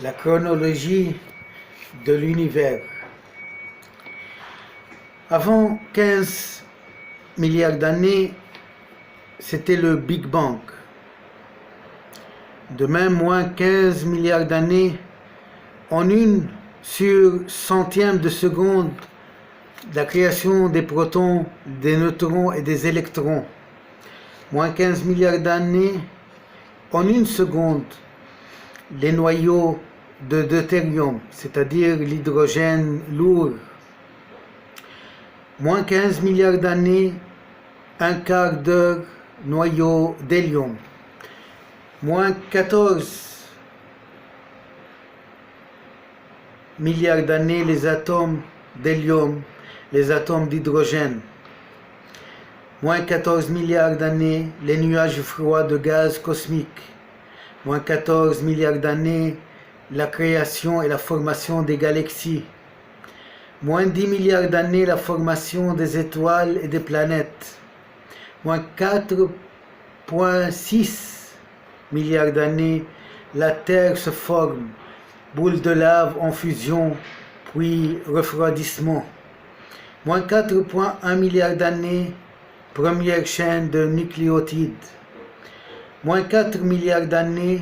la chronologie de l'univers. Avant 15 milliards d'années, c'était le Big Bang. De même, moins 15 milliards d'années, en une sur centième de seconde, la création des protons, des neutrons et des électrons. Moins 15 milliards d'années, en une seconde, les noyaux de deutérium, c'est-à-dire l'hydrogène lourd. Moins 15 milliards d'années, un quart d'heure, noyau d'hélium. Moins 14 milliards d'années, les atomes d'hélium, les atomes d'hydrogène. Moins 14 milliards d'années, les nuages froids de gaz cosmique. Moins 14 milliards d'années, la création et la formation des galaxies. Moins 10 milliards d'années, la formation des étoiles et des planètes. Moins 4,6 milliards d'années, la Terre se forme, boule de lave en fusion, puis refroidissement. Moins 4,1 milliards d'années, première chaîne de nucléotides. Moins 4 milliards d'années,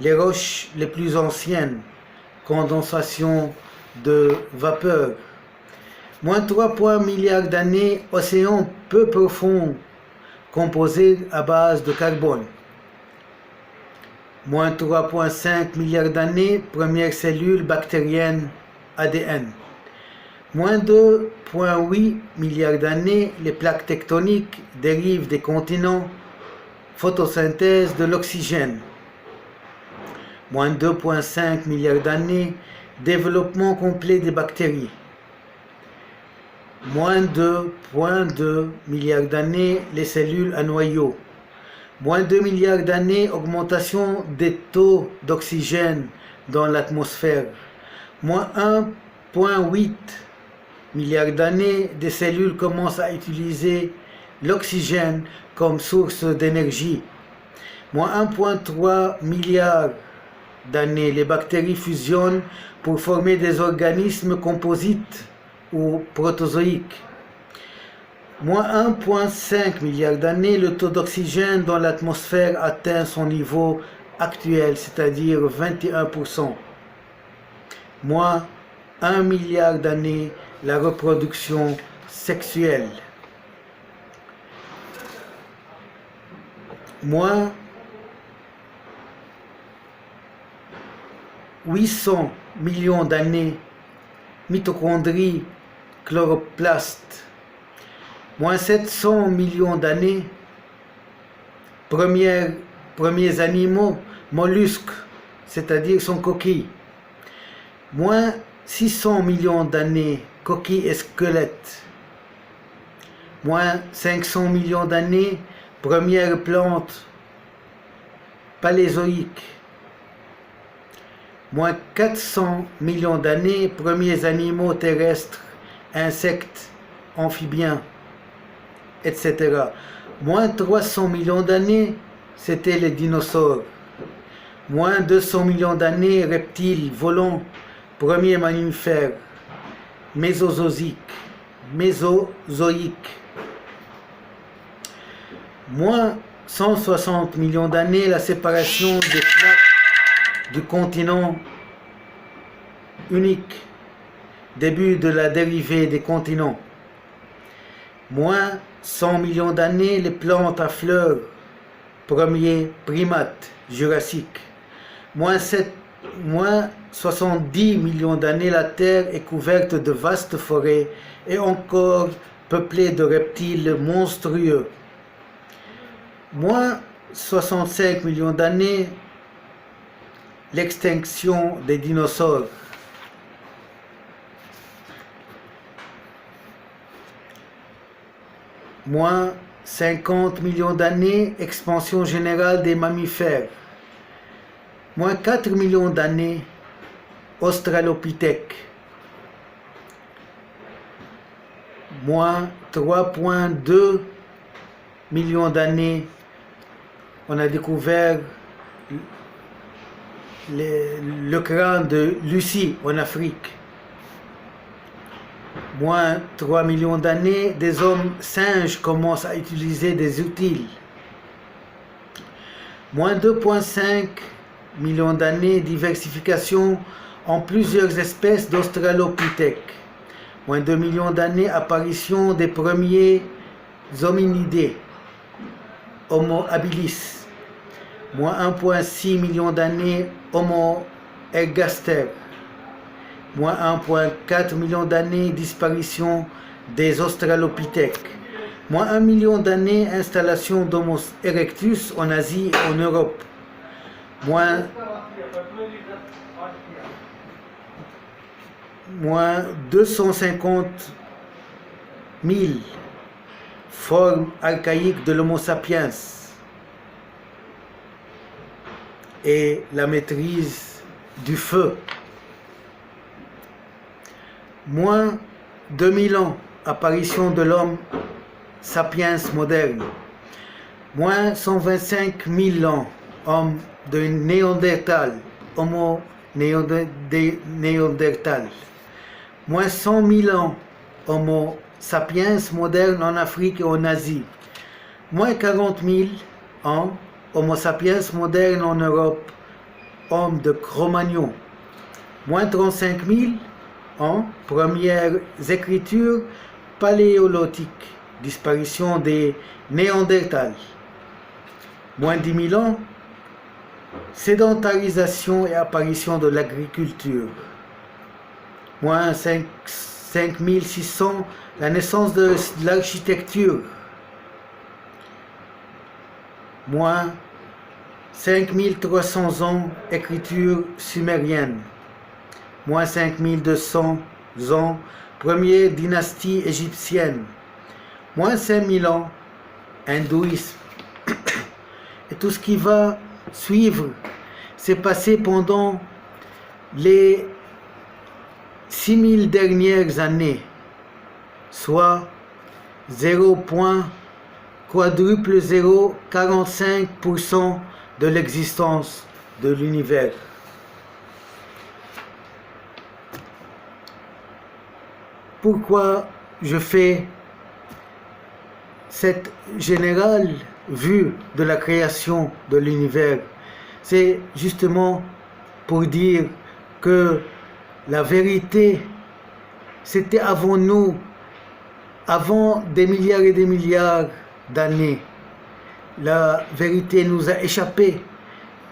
les roches les plus anciennes, condensation de vapeur. Moins 3 milliards d'années, océan peu profond, composé à base de carbone. Moins 3,5 milliards d'années, première cellule bactérienne ADN. Moins 2,8 milliards d'années, les plaques tectoniques dérivent des continents, photosynthèse de l'oxygène. Moins 2,5 milliards d'années, développement complet des bactéries. Moins 2,2 milliards d'années, les cellules à noyaux. Moins 2 milliards d'années, augmentation des taux d'oxygène dans l'atmosphère. Moins 1,8 milliards d'années, des cellules commencent à utiliser l'oxygène comme source d'énergie. Moins 1,3 milliard d'années, les bactéries fusionnent pour former des organismes composites ou protozoïques. Moins 1,5 milliard d'années, le taux d'oxygène dans l'atmosphère atteint son niveau actuel, c'est-à-dire 21%. Moins 1 milliard d'années, la reproduction sexuelle. Moins 800 millions d'années, mitochondries, chloroplastes. Moins 700 millions d'années, premiers animaux, mollusques, c'est-à-dire son coquille. Moins 600 millions d'années, coquilles et squelettes. Moins 500 millions d'années, premières plantes paléozoïques. Moins 400 millions d'années, premiers animaux terrestres, insectes, amphibiens, etc. Moins 300 millions d'années, c'était les dinosaures. Moins 200 millions d'années, reptiles, volants, premiers mammifères, mésozoïques. Moins 160 millions d'années, la séparation des plaques du continent unique, début de la dérivée des continents. Moins 100 millions d'années, les plantes à fleurs, premiers primates jurassiques. Moins 70 millions d'années, la Terre est couverte de vastes forêts et encore peuplée de reptiles monstrueux. Moins 65 millions d'années, l'extinction des dinosaures. Moins 50 millions d'années, expansion générale des mammifères. Moins 4 millions d'années, Australopithèque. Moins 3,2 millions d'années, on a découvert le crâne de Lucie en Afrique. Moins 3 millions d'années, des hommes singes commencent à utiliser des outils. Moins 2,5 millions d'années, diversification en plusieurs espèces d'Australopithèques. Moins 2 millions d'années, apparition des premiers hominidés, Homo habilis. Moins 1,6 million d'années, Homo ergaster. Moins 1,4 million d'années, disparition des Australopithèques. Moins 1 million d'années, installation d'Homo erectus en Asie et en Europe. Moins 250 000 formes archaïques de l'Homo sapiens et la maîtrise du feu. Moins 2000 ans, apparition de l'homme sapiens moderne. Moins 125 000 ans, homme de Néandertal, Homo néandertal. Moins 100 000 ans, Homo sapiens moderne en Afrique et en Asie. Moins 40 000 ans, Homo sapiens moderne en Europe, homme de Cro-Magnon. Moins 35 000 ans, premières écritures paléolithiques, disparition des Néandertals. Moins 10 000 ans, sédentarisation et apparition de l'agriculture. Moins 5 600, la naissance de l'architecture. Moins 5300 ans, écriture sumérienne. Moins 5200 ans, première dynastie égyptienne. Moins 5000 ans, hindouisme. Et tout ce qui va suivre s'est passé pendant les 6000 dernières années, soit 0,045% de l'existence de l'univers. Pourquoi je fais cette générale vue de la création de l'univers? C'est justement pour dire que la vérité, c'était avant nous, avant des milliards et des milliards d'années. La vérité nous a échappé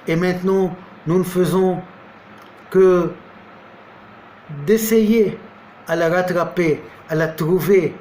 et maintenant nous ne faisons que d'essayer à la rattraper, à la trouver,